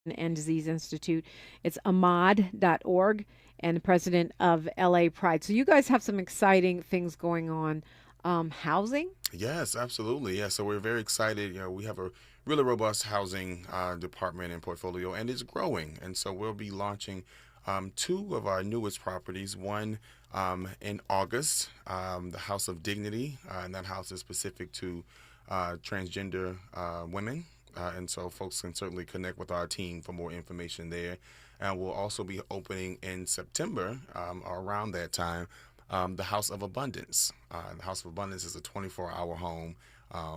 and Disease Institute. It's ahmad.org and the president of LA Pride. So you guys have some exciting things going on. Housing? Yes, absolutely. Yeah, so we're very excited. We have a really robust housing department and portfolio, and it's growing. And so we'll be launching two of our newest properties. One in August, the House of Dignity, and that house is specific to transgender women. And so folks can certainly connect with our team for more information there. And we'll also be opening in September, or around that time, the House of Abundance. The House of Abundance is a 24-hour home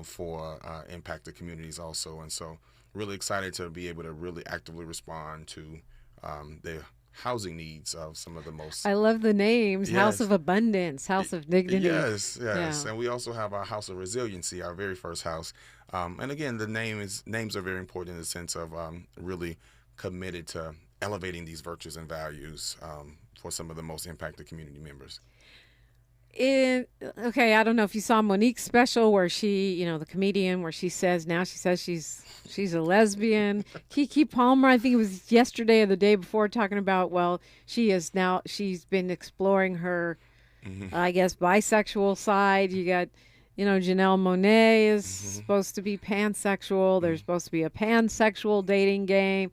for impacted communities also. And so really excited to be able to really actively respond to the housing needs of some of the most. I love the names. House Yes. of Abundance, House of Dignity. Yes, yes, Yeah. and we also have our House of Resiliency, our very first house. And again, the names are very important in the sense of really committed to elevating these virtues and values for some of the most impacted community members. Okay, I don't know if you saw Monique's special where she, the comedian, where she says she's a lesbian. Kiki Palmer, I think it was yesterday or the day before, talking about, well, she's been exploring her, Hmm. I guess, bisexual side. You got, Janelle Monáe is Hmm. supposed to be pansexual. There's supposed to be a pansexual dating game.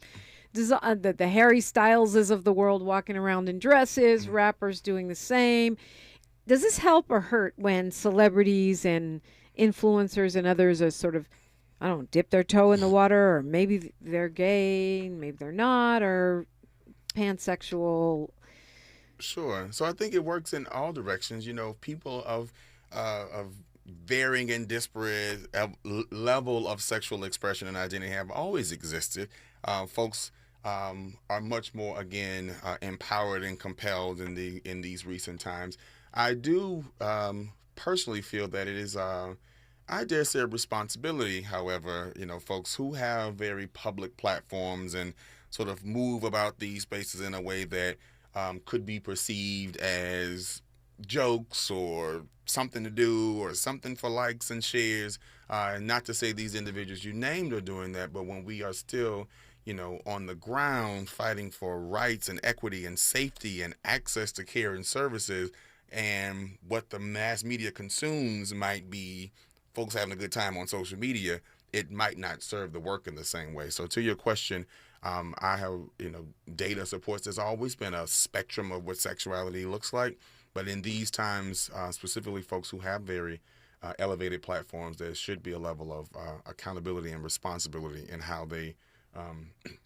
The Harry Styleses of the world walking around in dresses, rappers doing the same. Does this help or hurt when celebrities and influencers and others are sort of, I don't know, dip their toe in the water, or maybe they're gay, maybe they're not, or pansexual? Sure. So I think it works in all directions. People of varying and disparate level of sexual expression and identity have always existed. Folks are much more again empowered and compelled in these recent times. I do personally feel that it is. I dare say a responsibility, however, folks who have very public platforms and sort of move about these spaces in a way that could be perceived as jokes or something to do or something for likes and shares. Not to say these individuals you named are doing that, but when we are still, on the ground fighting for rights and equity and safety and access to care and services, and what the mass media consumes might be folks having a good time on social media, it might not serve the work in the same way. So to your question, I have, data supports there's always been a spectrum of what sexuality looks like. But in these times, specifically folks who have very elevated platforms, there should be a level of accountability and responsibility in how they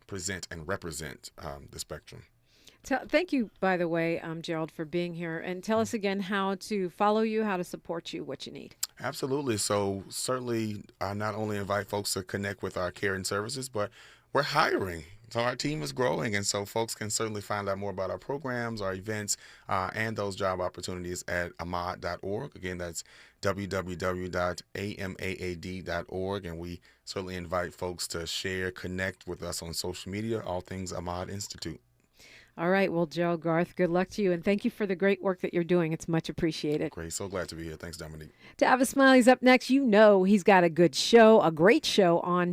present and represent the spectrum. Thank you, by the way, Gerald, for being here. And tell us again how to follow you, how to support you, what you need. Absolutely. So certainly, I not only invite folks to connect with our care and services, but we're hiring. So our team is growing, and so folks can certainly find out more about our programs, our events, and those job opportunities at ahmad.org. Again, that's www.amaad.org, and we certainly invite folks to share, connect with us on social media, all things Ahmad Institute. All right. Well, Gerald, Garth, good luck to you. And thank you for the great work that you're doing. It's much appreciated. Great. So glad to be here. Thanks, Dominique. Tavis Smiley's up next. You know he's got a good show, a great show on